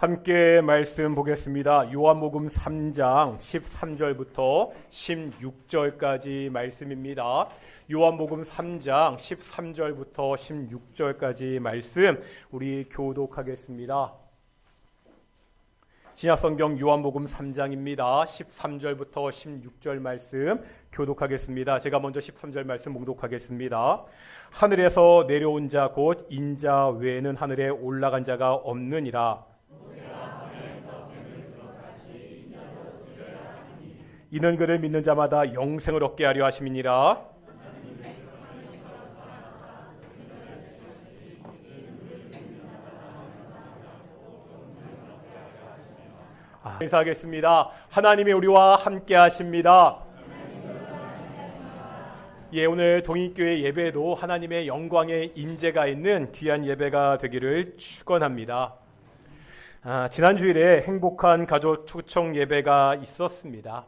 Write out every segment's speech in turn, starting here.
함께 말씀 보겠습니다. 요한복음 3장 13절부터 16절까지 말씀입니다. 요한복음 3장 13절부터 16절까지 말씀 우리 교독하겠습니다. 신약성경 요한복음 3장입니다. 13절부터 16절 말씀 교독하겠습니다. 제가 먼저 13절 말씀 봉독하겠습니다. 하늘에서 내려온 자 곧 인자 외에는 하늘에 올라간 자가 없느니라. 이는 그를 믿는 자마다 영생을 얻게 하려 하심이니라. 인사하겠습니다. 하나님이 우리와 함께 하십니다. 오늘 동익교회 예배도 하나님의 영광의 임재가 있는 귀한 예배가 되기를 축원합니다. 지난 주일에 행복한 가족 초청 예배가 있었습니다.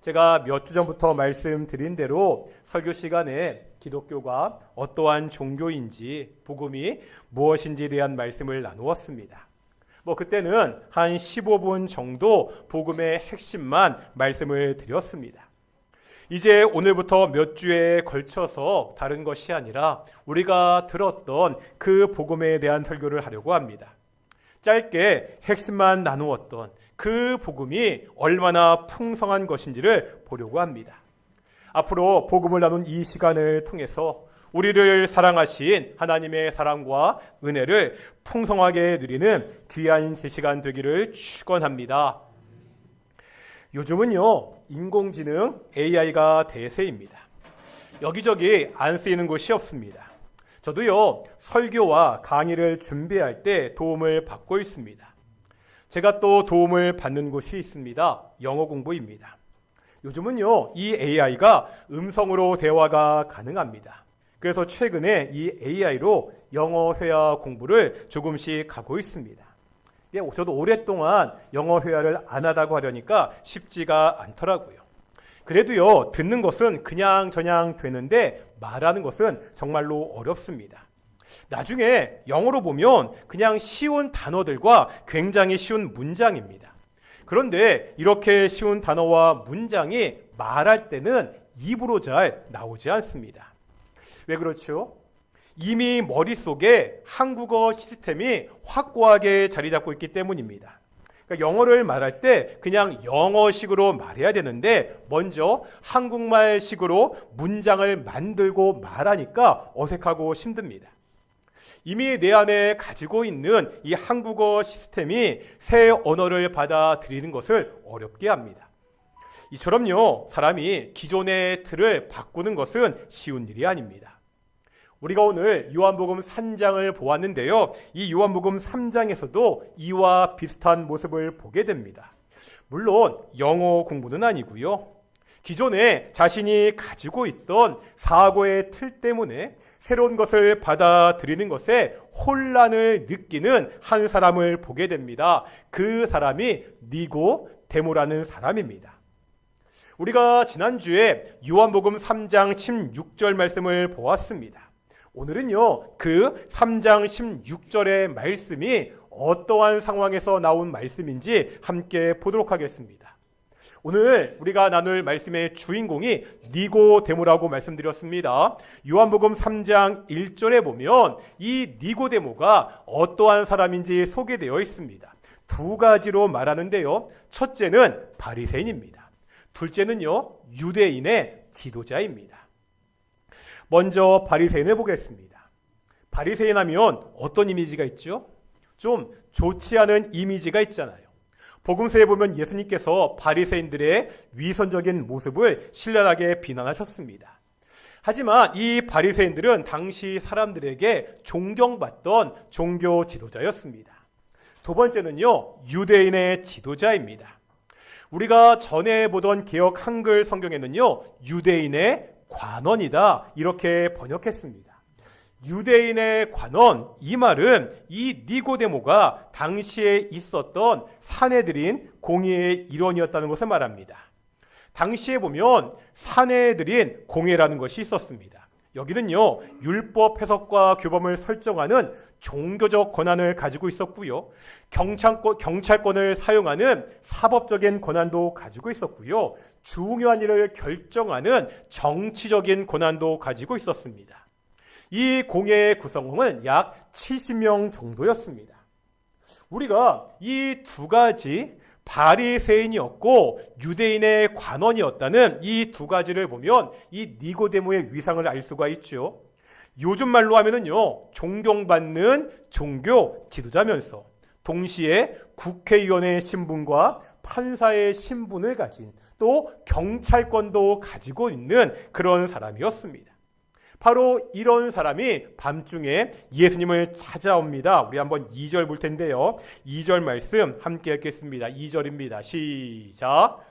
제가 몇 주 전부터 말씀드린 대로 설교 시간에 기독교가 어떠한 종교인지, 복음이 무엇인지에 대한 말씀을 나누었습니다. 그때는 한 15분 정도 복음의 핵심만 말씀을 드렸습니다. 이제 오늘부터 몇 주에 걸쳐서 다른 것이 아니라 우리가 들었던 그 복음에 대한 설교를 하려고 합니다. 짧게 핵심만 나누었던 그 복음이 얼마나 풍성한 것인지를 보려고 합니다. 앞으로 복음을 나눈 이 시간을 통해서 우리를 사랑하신 하나님의 사랑과 은혜를 풍성하게 누리는 귀한 시간 되기를 축원합니다. 요즘은요, 인공지능 AI가 대세입니다. 여기저기 안 쓰이는 곳이 없습니다. 저도요, 설교와 강의를 준비할 때 도움을 받고 있습니다. 제가 또 도움을 받는 곳이 있습니다. 영어 공부입니다. 요즘은요, 이 AI가 음성으로 대화가 가능합니다. 그래서 최근에 이 AI로 영어 회화 공부를 조금씩 하고 있습니다. 저도 오랫동안 영어 회화를 안 하다고 하려니까 쉽지가 않더라고요. 그래도요, 듣는 것은 그냥 저냥 되는데 말하는 것은 정말로 어렵습니다. 나중에 영어로 보면 그냥 쉬운 단어들과 굉장히 쉬운 문장입니다. 그런데 이렇게 쉬운 단어와 문장이 말할 때는 입으로 잘 나오지 않습니다. 왜 그렇죠? 이미 머릿속에 한국어 시스템이 확고하게 자리 잡고 있기 때문입니다. 그러니까 영어를 말할 때 그냥 영어식으로 말해야 되는데 먼저 한국말식으로 문장을 만들고 말하니까 어색하고 힘듭니다. 이미 내 안에 가지고 있는 이 한국어 시스템이 새 언어를 받아들이는 것을 어렵게 합니다. 이처럼요, 사람이 기존의 틀을 바꾸는 것은 쉬운 일이 아닙니다. 우리가 오늘 요한복음 3장을 보았는데요, 이 요한복음 3장에서도 이와 비슷한 모습을 보게 됩니다. 물론 영어 공부는 아니고요, 기존에 자신이 가지고 있던 사고의 틀 때문에 새로운 것을 받아들이는 것에 혼란을 느끼는 한 사람을 보게 됩니다. 그 사람이 니고데모라는 사람입니다. 우리가 지난주에 요한복음 3장 16절 말씀을 보았습니다. 오늘은요, 그 3장 16절의 말씀이 어떠한 상황에서 나온 말씀인지 함께 보도록 하겠습니다. 오늘 우리가 나눌 말씀의 주인공이 니고데모라고 말씀드렸습니다. 요한복음 3장 1절에 보면 이 니고데모가 어떠한 사람인지 소개되어 있습니다. 두 가지로 말하는데요. 첫째는 바리새인입니다. 둘째는요, 유대인의 지도자입니다. 먼저 바리새인을 보겠습니다. 바리새인 하면 어떤 이미지가 있죠? 좀 좋지 않은 이미지가 있잖아요. 복음서에 보면 예수님께서 바리새인들의 위선적인 모습을 신랄하게 비난하셨습니다. 하지만 이 바리새인들은 당시 사람들에게 존경받던 종교 지도자였습니다. 두 번째는요, 유대인의 지도자입니다. 우리가 전에 보던 개역 한글 성경에는요, 유대인의 관원이다 이렇게 번역했습니다. 유대인의 관원, 이 말은 이 니고데모가 당시에 있었던 사내들인 공의의 일원이었다는 것을 말합니다. 당시에 보면 사내들인 공회라는 것이 있었습니다. 여기는요, 율법 해석과 규범을 설정하는 종교적 권한을 가지고 있었고요. 경찰권을 사용하는 사법적인 권한도 가지고 있었고요. 중요한 일을 결정하는 정치적인 권한도 가지고 있었습니다. 이 공회의 구성원은 약 70명 정도였습니다. 우리가 이 두 가지 바리새인이었고 유대인의 관원이었다는 이 두 가지를 보면 이 니고데모의 위상을 알 수가 있죠. 요즘 말로 하면은요, 존경받는 종교 지도자면서 동시에 국회의원의 신분과 판사의 신분을 가진 또 경찰권도 가지고 있는 그런 사람이었습니다. 바로 이런 사람이 밤중에 예수님을 찾아옵니다. 우리 한번 2절 볼 텐데요. 2절 말씀 함께 읽겠습니다. 2절입니다. 시작.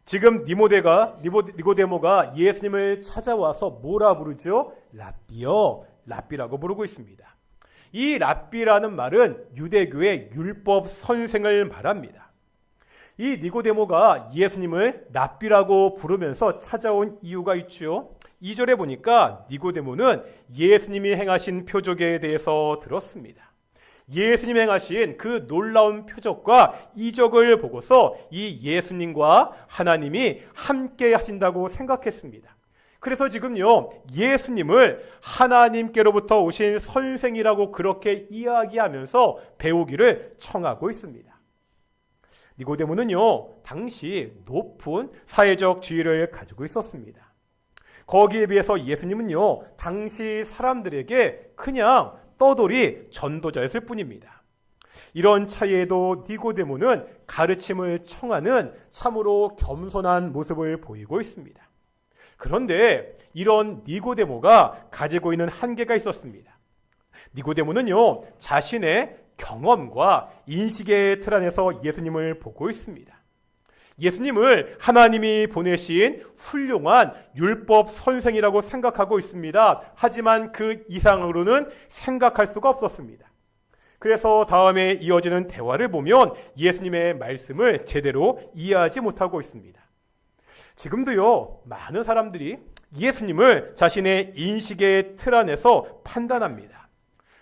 지금 니고데모가 예수님을 찾아와서 뭐라 부르죠? 랍비요. 랍비라고 부르고 있습니다. 이 랍비라는 말은 유대교의 율법 선생을 말합니다. 이 니고데모가 예수님을 랍비라고 부르면서 찾아온 이유가 있죠. 2절에 보니까 니고데모는 예수님이 행하신 표적에 대해서 들었습니다. 예수님이 행하신 그 놀라운 표적과 이적을 보고서 이 예수님과 하나님이 함께 하신다고 생각했습니다. 그래서 지금요, 예수님을 하나님께로부터 오신 선생이라고 그렇게 이야기하면서 배우기를 청하고 있습니다. 니고데모는요, 당시 높은 사회적 지위를 가지고 있었습니다. 거기에 비해서 예수님은요, 당시 사람들에게 그냥 떠돌이 전도자였을 뿐입니다. 이런 차이에도 니고데모는 가르침을 청하는 참으로 겸손한 모습을 보이고 있습니다. 그런데 이런 니고데모가 가지고 있는 한계가 있었습니다. 니고데모는요, 자신의 경험과 인식의 틀 안에서 예수님을 보고 있습니다. 예수님을 하나님이 보내신 훌륭한 율법 선생이라고 생각하고 있습니다. 하지만 그 이상으로는 생각할 수가 없었습니다. 그래서 다음에 이어지는 대화를 보면 예수님의 말씀을 제대로 이해하지 못하고 있습니다. 지금도요, 많은 사람들이 예수님을 자신의 인식의 틀 안에서 판단합니다.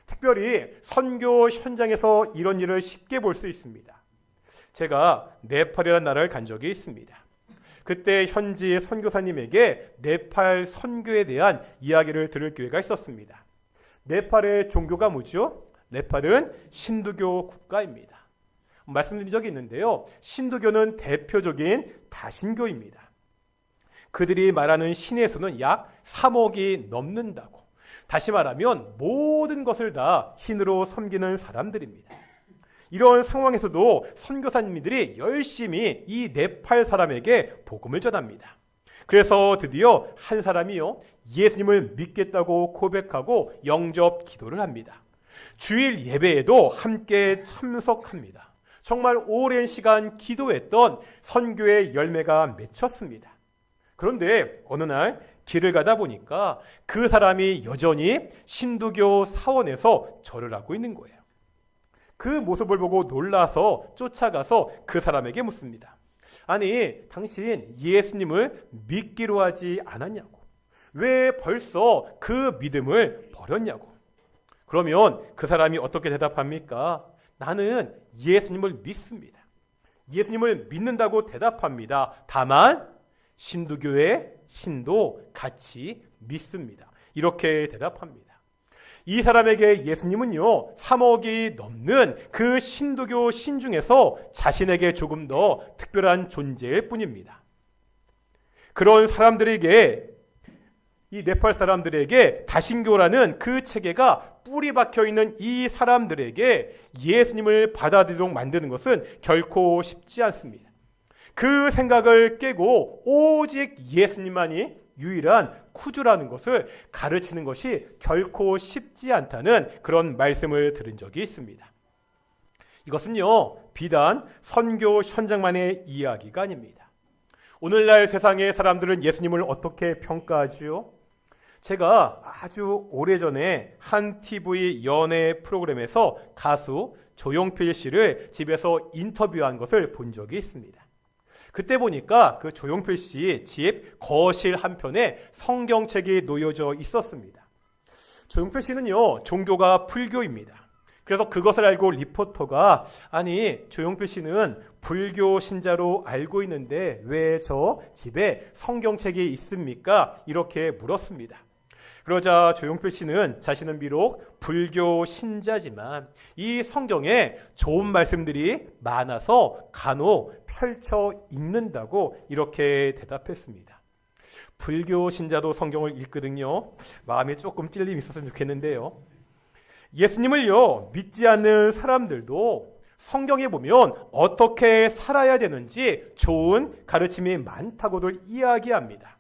특별히 선교 현장에서 이런 일을 쉽게 볼 수 있습니다. 제가 네팔이라는 나라를 간 적이 있습니다. 그때 현지 선교사님에게 네팔 선교에 대한 이야기를 들을 기회가 있었습니다. 네팔의 종교가 뭐죠? 네팔은 신두교 국가입니다. 말씀드린 적이 있는데요. 신두교는 대표적인 다신교입니다. 그들이 말하는 신의 수는 약 3억이 넘는다고. 다시 말하면 모든 것을 다 신으로 섬기는 사람들입니다. 이런 상황에서도 선교사님들이 열심히 이 네팔 사람에게 복음을 전합니다. 그래서 드디어 한 사람이요, 예수님을 믿겠다고 고백하고 영접 기도를 합니다. 주일 예배에도 함께 참석합니다. 정말 오랜 시간 기도했던 선교의 열매가 맺혔습니다. 그런데 어느 날 길을 가다 보니까 그 사람이 여전히 신두교 사원에서 절을 하고 있는 거예요. 그 모습을 보고 놀라서 쫓아가서 그 사람에게 묻습니다. 아니, 당신 예수님을 믿기로 하지 않았냐고. 왜 벌써 그 믿음을 버렸냐고. 그러면 그 사람이 어떻게 대답합니까? 나는 예수님을 믿습니다. 예수님을 믿는다고 대답합니다. 다만 신두교의 신도 같이 믿습니다. 이렇게 대답합니다. 이 사람에게 예수님은요, 3억이 넘는 그 신두교 신 중에서 자신에게 조금 더 특별한 존재일 뿐입니다. 그런 사람들에게, 이 네팔 사람들에게 다신교라는 그 체계가 뿌리 박혀 있는 이 사람들에게 예수님을 받아들이도록 만드는 것은 결코 쉽지 않습니다. 그 생각을 깨고 오직 예수님만이 유일한 구주라는 것을 가르치는 것이 결코 쉽지 않다는 그런 말씀을 들은 적이 있습니다. 이것은요, 비단 선교 현장만의 이야기가 아닙니다. 오늘날 세상의 사람들은 예수님을 어떻게 평가하지요? 제가 아주 오래전에 한 TV 연예 프로그램에서 가수 조용필 씨를 집에서 인터뷰한 것을 본 적이 있습니다. 그때 보니까 그 조용필 씨 집 거실 한편에 성경책이 놓여져 있었습니다. 조용필 씨는요, 종교가 불교입니다. 그래서 그것을 알고 리포터가 아니 조용필 씨는 불교 신자로 알고 있는데 왜 저 집에 성경책이 있습니까? 이렇게 물었습니다. 그러자 조용필 씨는 자신은 비록 불교 신자지만 이 성경에 좋은 말씀들이 많아서 간혹 펼쳐 읽는다고 이렇게 대답했습니다. 불교 신자도 성경을 읽거든요. 마음에 조금 찔림이 있었으면 좋겠는데요. 예수님을요 믿지 않는 사람들도 성경에 보면 어떻게 살아야 되는지 좋은 가르침이 많다고들 이야기합니다.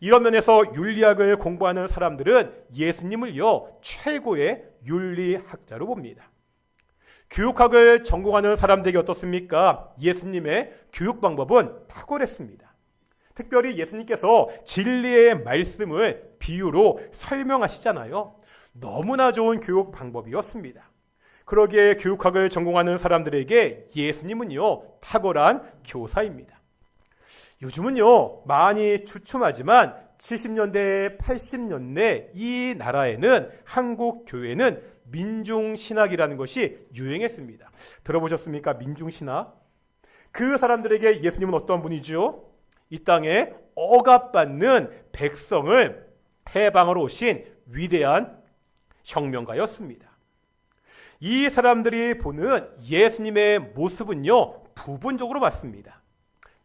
이런 면에서 윤리학을 공부하는 사람들은 예수님을요 최고의 윤리학자로 봅니다. 교육학을 전공하는 사람들에게 어떻습니까? 예수님의 교육 방법은 탁월했습니다. 특별히 예수님께서 진리의 말씀을 비유로 설명하시잖아요. 너무나 좋은 교육 방법이었습니다. 그러기에 교육학을 전공하는 사람들에게 예수님은요 탁월한 교사입니다. 요즘은요 많이 주춤하지만 70년대, 80년대 이 나라에는 한국 교회는 민중신학이라는 것이 유행했습니다. 들어보셨습니까? 민중신학. 그 사람들에게 예수님은 어떠한 분이죠? 이 땅에 억압받는 백성을 해방하러 오신 위대한 혁명가였습니다. 이 사람들이 보는 예수님의 모습은요 부분적으로 봤습니다.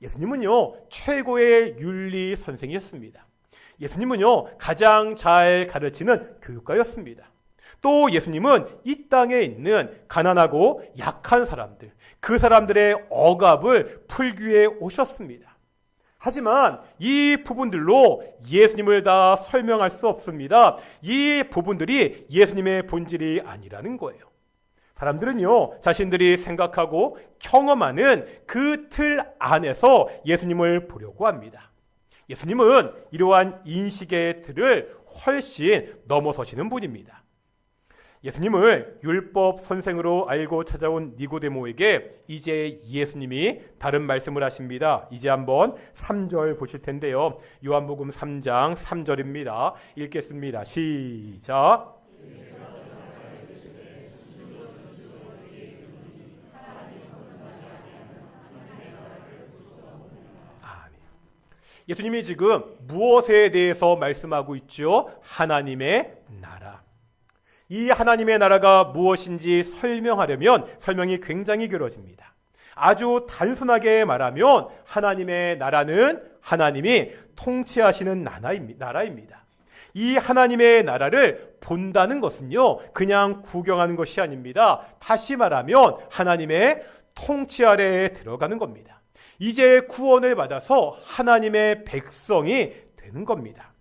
예수님은요 최고의 윤리 선생이었습니다. 예수님은요 가장 잘 가르치는 교육가였습니다. 또 예수님은 이 땅에 있는 가난하고 약한 사람들, 그 사람들의 억압을 풀기 위해 오셨습니다. 하지만 이 부분들로 예수님을 다 설명할 수 없습니다. 이 부분들이 예수님의 본질이 아니라는 거예요. 사람들은요 자신들이 생각하고 경험하는 그 틀 안에서 예수님을 보려고 합니다. 예수님은 이러한 인식의 틀을 훨씬 넘어서시는 분입니다. 예수님을 율법 선생으로 알고 찾아온 니고데모에게 이제 예수님이 다른 말씀을 하십니다. 이제 한번 3절 보실 텐데요. 요한복음 3장 3절입니다. 읽겠습니다. 시작. 예수님이 지금 무엇에 대해서 말씀하고 있죠? 하나님의 나라. 이 하나님의 나라가 무엇인지 설명하려면 설명이 굉장히 길어집니다. 아주 단순하게 말하면 하나님의 나라는 하나님이 통치하시는 나라입니다. 이 하나님의 나라를 본다는 것은요, 그냥 구경하는 것이 아닙니다. 다시 말하면 하나님의 통치 아래에 들어가는 겁니다. 이제 구원을 받아서 하나님의 백성이 되는 겁니다.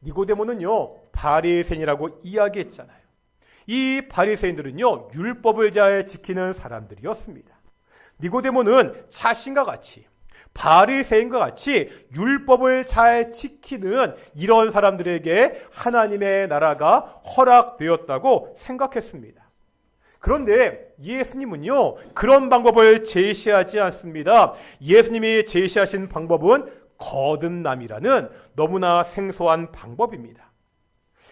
니고데모는요 바리새인이라고 이야기했잖아요. 이 바리새인들은요 율법을 잘 지키는 사람들이었습니다. 니고데모는 자신과 같이 바리새인과 같이 율법을 잘 지키는 이런 사람들에게 하나님의 나라가 허락되었다고 생각했습니다. 그런데 예수님은요 그런 방법을 제시하지 않습니다. 예수님이 제시하신 방법은 거듭남이라는 너무나 생소한 방법입니다.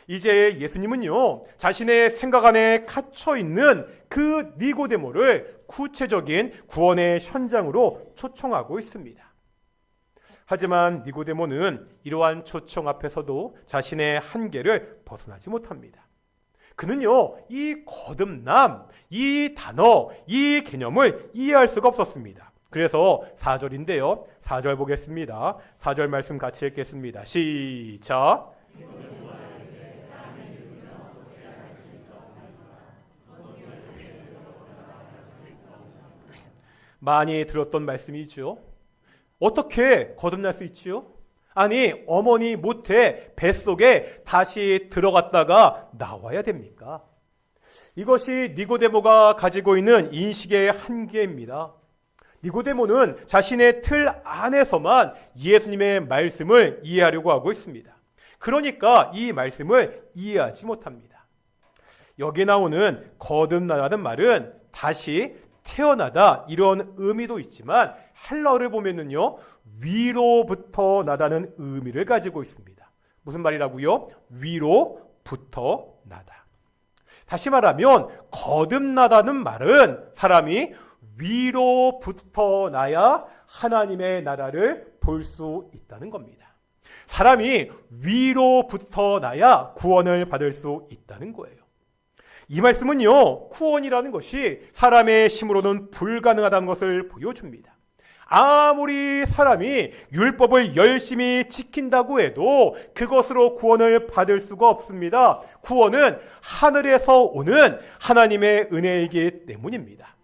이제 예수님은요 자신의 생각 안에 갇혀있는 그 니고데모를 구체적인 구원의 현장으로 초청하고 있습니다. 하지만 니고데모는 이러한 초청 앞에서도 자신의 한계를 벗어나지 못합니다. 그는요 이 거듭남, 이 단어, 이 개념을 이해할 수가 없었습니다. 그래서 4절인데요 4절 보겠습니다. 4절 말씀 같이 읽겠습니다. 시작. 많이 들었던 말씀이죠. 어떻게 거듭날 수 있지요? 아니 어머니 모태 뱃속에 다시 들어갔다가 나와야 됩니까? 이것이 니고데모가 가지고 있는 인식의 한계입니다. 니고데모는 자신의 틀 안에서만 예수님의 말씀을 이해하려고 하고 있습니다. 그러니까 이 말씀을 이해하지 못합니다. 여기에 나오는 거듭나다는 말은 다시 태어나다 이런 의미도 있지만 헬라어를 보면은요, 위로부터 나다는 의미를 가지고 있습니다. 무슨 말이라고요? 위로부터 나다. 다시 말하면 거듭나다는 말은 사람이 위로부터 나야 하나님의 나라를 볼 수 있다는 겁니다. 사람이 위로부터 나야 구원을 받을 수 있다는 거예요. 이 말씀은요, 구원이라는 것이 사람의 힘으로는 불가능하다는 것을 보여줍니다. 아무리 사람이 율법을 열심히 지킨다고 해도 그것으로 구원을 받을 수가 없습니다. 구원은 하늘에서 오는 하나님의 은혜이기 때문입니다.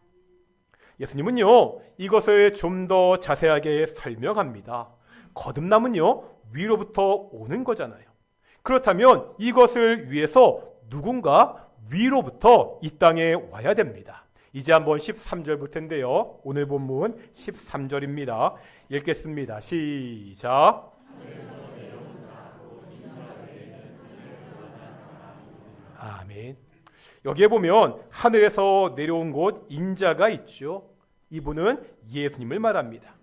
예수님은요, 이것을 좀 더 자세하게 설명합니다. 거듭남은요, 위로부터 오는 거잖아요. 그렇다면 이것을 위해서 누군가 위로부터 이 땅에 와야 됩니다. 이제 한번 13절 볼 텐데요. 오늘 본문 13절입니다. 읽겠습니다. 시작. 아멘. 여기에 보면 하늘에서 내려온 곳 인자가 있죠. 이분은 예수님을 말합니다.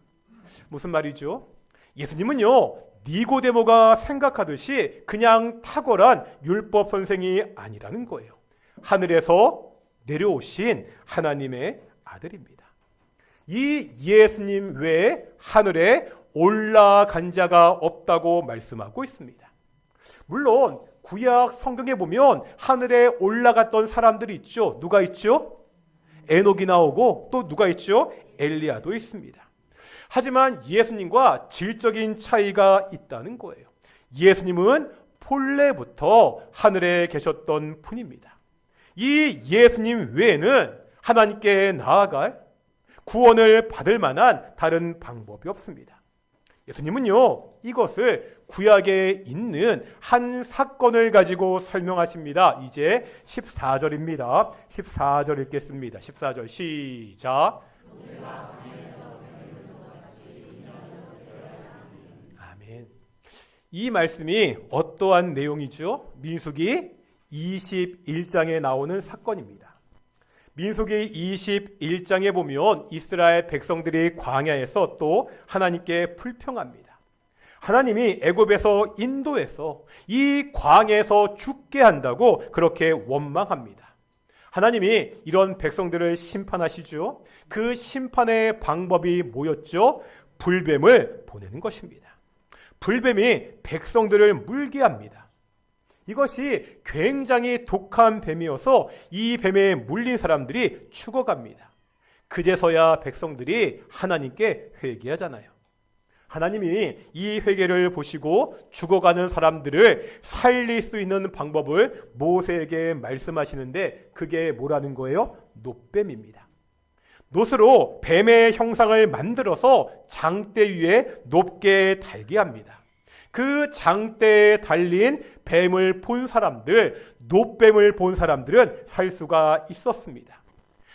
무슨 말이죠? 예수님은요, 니고데모가 생각하듯이 그냥 탁월한 율법 선생이 아니라는 거예요. 하늘에서 내려오신 하나님의 아들입니다. 이 예수님 외에 하늘에 올라간 자가 없다고 말씀하고 있습니다. 물론 구약 성경에 보면 하늘에 올라갔던 사람들이 있죠. 누가 있죠? 에녹이 나오고 또 누가 있죠? 엘리야도 있습니다. 하지만 예수님과 질적인 차이가 있다는 거예요. 예수님은 본래부터 하늘에 계셨던 분입니다. 이 예수님 외에는 하나님께 나아갈 구원을 받을 만한 다른 방법이 없습니다. 예수님은요, 이것을 구약에 있는 한 사건을 가지고 설명하십니다. 이제 14절입니다. 14절 읽겠습니다. 14절 시작. 아멘. 이 말씀이 어떠한 내용이죠? 민수기 21장에 나오는 사건입니다. 민수기 21장에 보면 이스라엘 백성들이 광야에서 또 하나님께 불평합니다. 하나님이 애굽에서 인도해서 이 광야에서 죽게 한다고 그렇게 원망합니다. 하나님이 이런 백성들을 심판하시죠. 그 심판의 방법이 뭐였죠? 불뱀을 보내는 것입니다. 불뱀이 백성들을 물게 합니다. 이것이 굉장히 독한 뱀이어서 이 뱀에 물린 사람들이 죽어갑니다. 그제서야 백성들이 하나님께 회개하잖아요. 하나님이 이 회개를 보시고 죽어가는 사람들을 살릴 수 있는 방법을 모세에게 말씀하시는데 그게 뭐라는 거예요? 놋뱀입니다. 놋으로 뱀의 형상을 만들어서 장대 위에 높게 달게 합니다. 그 장대에 달린 뱀을 본 사람들, 놋뱀을 본 사람들은 살 수가 있었습니다.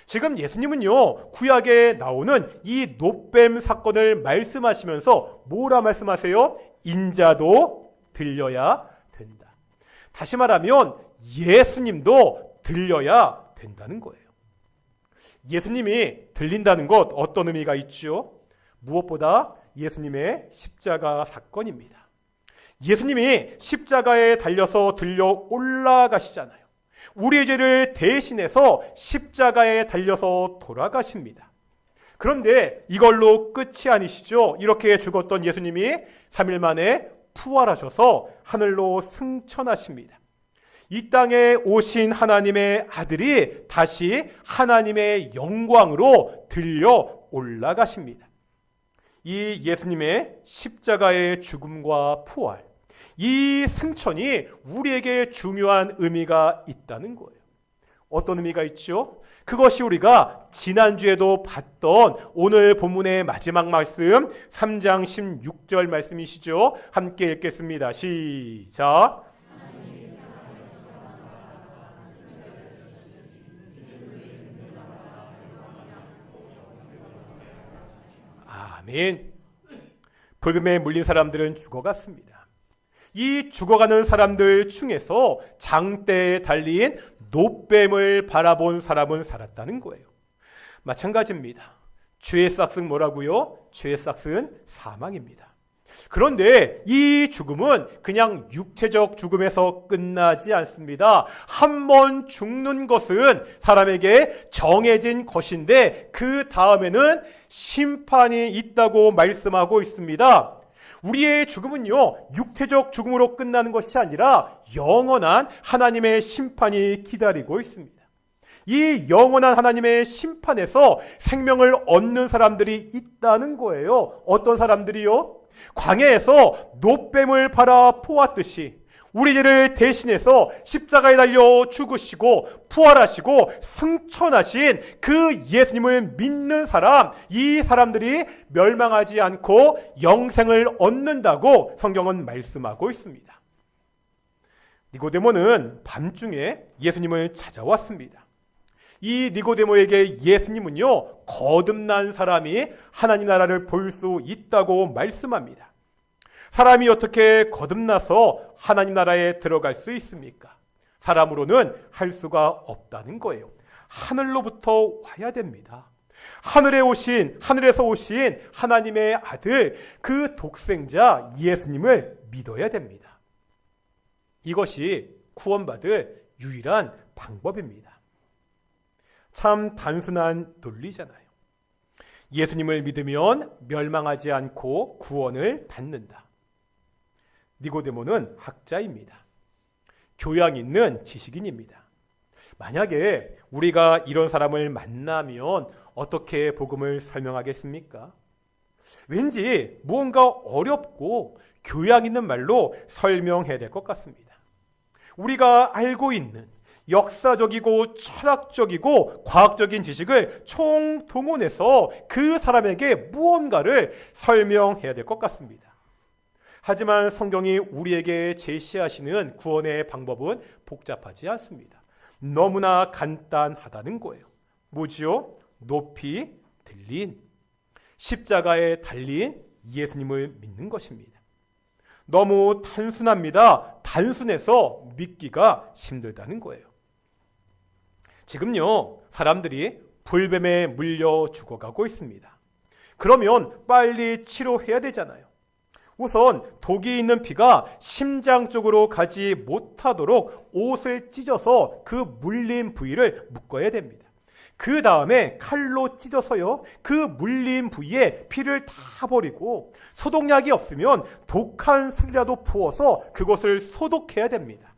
지금 예수님은요, 구약에 나오는 이 놋뱀 사건을 말씀하시면서 뭐라 말씀하세요? 인자도 들려야 된다. 다시 말하면 예수님도 들려야 된다는 거예요. 예수님이 들린다는 것 어떤 의미가 있죠? 무엇보다 예수님의 십자가 사건입니다. 예수님이 십자가에 달려서 들려 올라가시잖아요. 우리의 죄를 대신해서 십자가에 달려서 돌아가십니다. 그런데 이걸로 끝이 아니시죠. 이렇게 죽었던 예수님이 3일 만에 부활하셔서 하늘로 승천하십니다. 이 땅에 오신 하나님의 아들이 다시 하나님의 영광으로 들려 올라가십니다. 이 예수님의 십자가의 죽음과 부활, 이 승천이 우리에게 중요한 의미가 있다는 거예요. 어떤 의미가 있죠? 그것이 우리가 지난주에도 봤던 오늘 본문의 마지막 말씀 3장 16절 말씀이시죠? 함께 읽겠습니다. 시작. 아멘. 불뱀에 물린 사람들은 죽어갔습니다. 이 죽어가는 사람들 중에서 장대에 달린 놋뱀을 바라본 사람은 살았다는 거예요. 마찬가지입니다. 죄의 삭은 뭐라고요? 죄의 삭은 사망입니다. 그런데 이 죽음은 그냥 육체적 죽음에서 끝나지 않습니다. 한 번 죽는 것은 사람에게 정해진 것인데 그 다음에는 심판이 있다고 말씀하고 있습니다. 우리의 죽음은요, 육체적 죽음으로 끝나는 것이 아니라 영원한 하나님의 심판이 기다리고 있습니다. 이 영원한 하나님의 심판에서 생명을 얻는 사람들이 있다는 거예요. 어떤 사람들이요? 광야에서 놋뱀을 바라 보았듯이 우리들을 대신해서 십자가에 달려 죽으시고 부활하시고 승천하신 그 예수님을 믿는 사람, 이 사람들이 멸망하지 않고 영생을 얻는다고 성경은 말씀하고 있습니다. 니고데모는 밤중에 예수님을 찾아왔습니다. 이 니고데모에게 예수님은요, 거듭난 사람이 하나님 나라를 볼 수 있다고 말씀합니다. 사람이 어떻게 거듭나서 하나님 나라에 들어갈 수 있습니까? 사람으로는 할 수가 없다는 거예요. 하늘로부터 와야 됩니다. 하늘에서 오신 하나님의 아들, 그 독생자 예수님을 믿어야 됩니다. 이것이 구원받을 유일한 방법입니다. 참 단순한 논리잖아요. 예수님을 믿으면 멸망하지 않고 구원을 받는다. 니고데모는 학자입니다. 교양 있는 지식인입니다. 만약에 우리가 이런 사람을 만나면 어떻게 복음을 설명하겠습니까? 왠지 무언가 어렵고 교양 있는 말로 설명해야 될 것 같습니다. 우리가 알고 있는 역사적이고 철학적이고 과학적인 지식을 총동원해서 그 사람에게 무언가를 설명해야 될 것 같습니다. 하지만 성경이 우리에게 제시하시는 구원의 방법은 복잡하지 않습니다. 너무나 간단하다는 거예요. 뭐지요? 높이 들린 십자가에 달린 예수님을 믿는 것입니다. 너무 단순합니다. 단순해서 믿기가 힘들다는 거예요. 지금요, 사람들이 불뱀에 물려 죽어가고 있습니다. 그러면 빨리 치료해야 되잖아요. 우선 독이 있는 피가 심장 쪽으로 가지 못하도록 옷을 찢어서 그 물린 부위를 묶어야 됩니다. 그 다음에 칼로 찢어서요, 그 물린 부위에 피를 다 버리고 소독약이 없으면 독한 술이라도 부어서 그것을 소독해야 됩니다.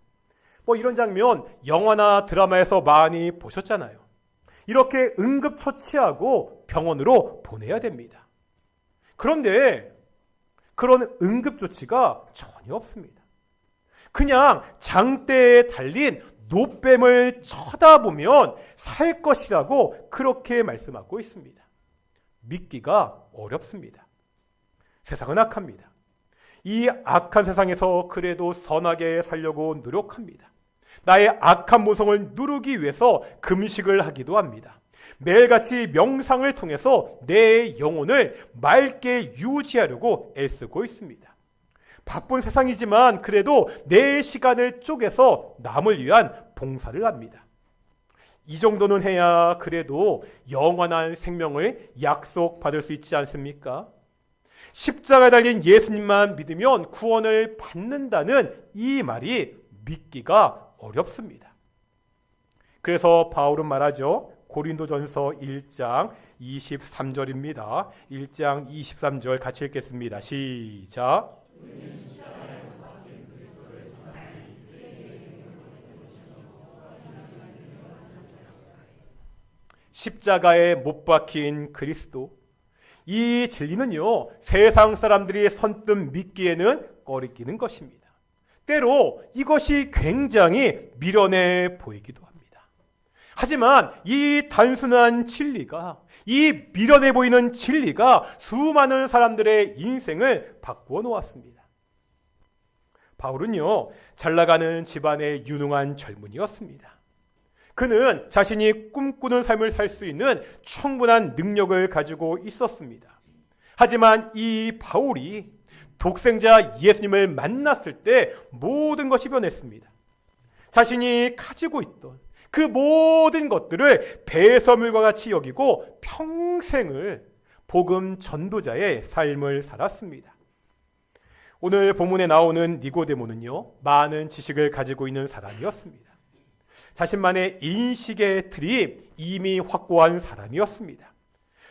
이런 장면 영화나 드라마에서 많이 보셨잖아요. 이렇게 응급처치하고 병원으로 보내야 됩니다. 그런데 그런 응급조치가 전혀 없습니다. 그냥 장대에 달린 놋뱀을 쳐다보면 살 것이라고 그렇게 말씀하고 있습니다. 믿기가 어렵습니다. 세상은 악합니다. 이 악한 세상에서 그래도 선하게 살려고 노력합니다. 나의 악한 모성을 누르기 위해서 금식을 하기도 합니다. 매일같이 명상을 통해서 내 영혼을 맑게 유지하려고 애쓰고 있습니다. 바쁜 세상이지만 그래도 내 시간을 쪼개서 남을 위한 봉사를 합니다. 이 정도는 해야 그래도 영원한 생명을 약속받을 수 있지 않습니까? 십자가에 달린 예수님만 믿으면 구원을 받는다는 이 말이 믿기가 어렵습니다. 그래서 바울은 말하죠. 고린도전서 1장 23절입니다. 1장 23절 같이 읽겠습니다. 시작. 십자가에 못 박힌 그리스도. 이 진리는요, 세상 사람들이 선뜻 믿기에는 꺼리끼는 것입니다. 때로 이것이 굉장히 미련해 보이기도 합니다. 하지만 이 단순한 진리가, 이 미련해 보이는 진리가 수많은 사람들의 인생을 바꾸어 놓았습니다. 바울은요, 잘나가는 집안의 유능한 젊은이였습니다. 그는 자신이 꿈꾸는 삶을 살 수 있는 충분한 능력을 가지고 있었습니다. 하지만 이 바울이 독생자 예수님을 만났을 때 모든 것이 변했습니다. 자신이 가지고 있던 그 모든 것들을 배설물과 같이 여기고 평생을 복음 전도자의 삶을 살았습니다. 오늘 본문에 나오는 니고데모는요, 많은 지식을 가지고 있는 사람이었습니다. 자신만의 인식의 틀이 이미 확고한 사람이었습니다.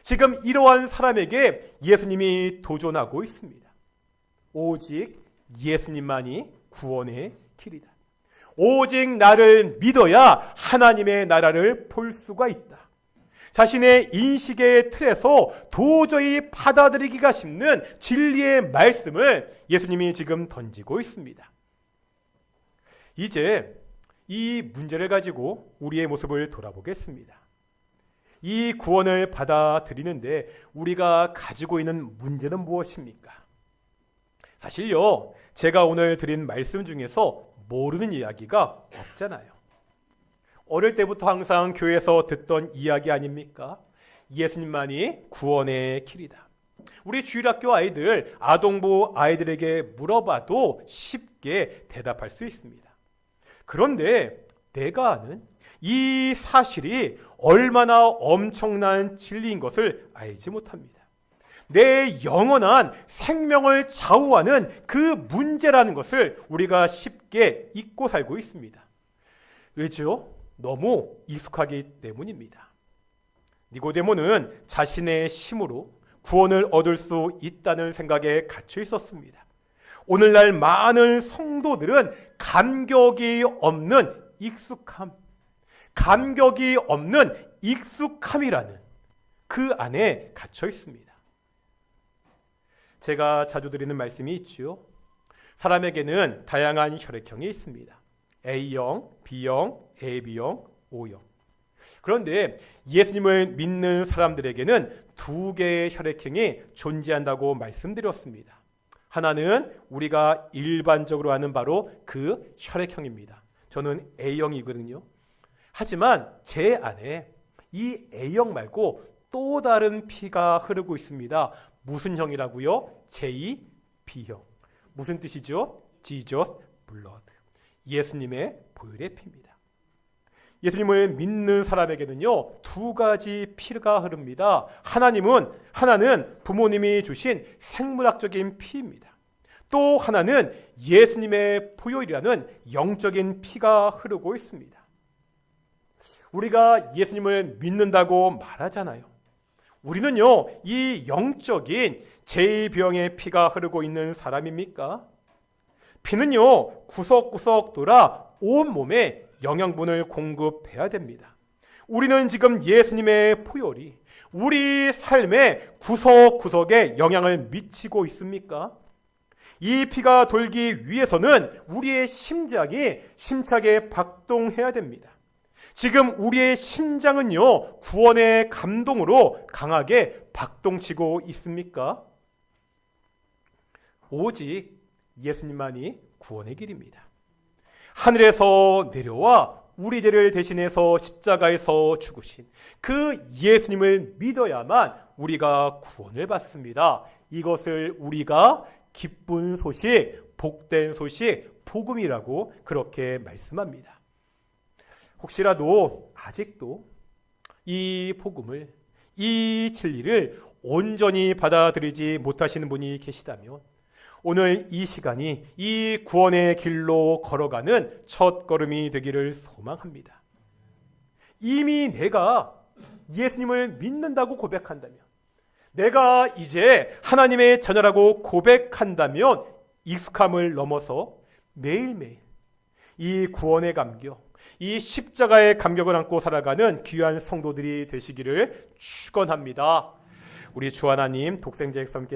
지금 이러한 사람에게 예수님이 도전하고 있습니다. 오직 예수님만이 구원의 길이다. 오직 나를 믿어야 하나님의 나라를 볼 수가 있다. 자신의 인식의 틀에서 도저히 받아들이기가 쉽는 진리의 말씀을 예수님이 지금 던지고 있습니다. 이제 이 문제를 가지고 우리의 모습을 돌아보겠습니다. 이 구원을 받아들이는데 우리가 가지고 있는 문제는 무엇입니까? 사실요, 제가 오늘 드린 말씀 중에서 모르는 이야기가 없잖아요. 어릴 때부터 항상 교회에서 듣던 이야기 아닙니까? 예수님만이 구원의 길이다. 우리 주일학교 아이들, 아동부 아이들에게 물어봐도 쉽게 대답할 수 있습니다. 그런데 내가 아는 이 사실이 얼마나 엄청난 진리인 것을 알지 못합니다. 내 영원한 생명을 좌우하는 그 문제라는 것을 우리가 쉽게 잊고 살고 있습니다. 왜죠? 너무 익숙하기 때문입니다. 니고데모는 자신의 힘으로 구원을 얻을 수 있다는 생각에 갇혀 있었습니다. 오늘날 많은 성도들은 감격이 없는 익숙함, 감격이 없는 익숙함이라는 그 안에 갇혀 있습니다. 제가 자주 드리는 말씀이 있죠. 사람에게는 다양한 혈액형이 있습니다. A형, B형, AB형, O형. 그런데 예수님을 믿는 사람들에게는 두 개의 혈액형이 존재한다고 말씀드렸습니다. 하나는 우리가 일반적으로 아는 바로 그 혈액형입니다. 저는 A형이거든요. 하지만 제 안에 이 A형 말고 또 다른 피가 흐르고 있습니다. 무슨 형이라고요? JB형. 무슨 뜻이죠? Jesus blood. 예수님의 보혈의 피입니다. 예수님을 믿는 사람에게는요, 두 가지 피가 흐릅니다. 하나는 부모님이 주신 생물학적인 피입니다. 또 하나는 예수님의 보혈이라는 영적인 피가 흐르고 있습니다. 우리가 예수님을 믿는다고 말하잖아요. 우리는요, 이 영적인 제2병의 피가 흐르고 있는 사람입니까? 피는요, 구석구석 돌아 온몸에 영양분을 공급해야 됩니다. 우리는 지금 예수님의 보혈이 우리 삶의 구석구석에 영향을 미치고 있습니까? 이 피가 돌기 위해서는 우리의 심장이 힘차게 박동해야 됩니다. 지금 우리의 심장은요, 구원의 감동으로 강하게 박동치고 있습니까? 오직 예수님만이 구원의 길입니다. 하늘에서 내려와 우리 죄를 대신해서 십자가에서 죽으신 그 예수님을 믿어야만 우리가 구원을 받습니다. 이것을 우리가 기쁜 소식, 복된 소식, 복음이라고 그렇게 말씀합니다. 혹시라도 아직도 이 복음을, 이 진리를 온전히 받아들이지 못하시는 분이 계시다면 오늘 이 시간이 이 구원의 길로 걸어가는 첫 걸음이 되기를 소망합니다. 이미 내가 예수님을 믿는다고 고백한다면, 내가 이제 하나님의 자녀라고 고백한다면 익숙함을 넘어서 매일매일 이 구원의 감격, 이 십자가의 감격을 안고 살아가는 귀한 성도들이 되시기를 축원합니다. 우리 주 하나님 독생자 성께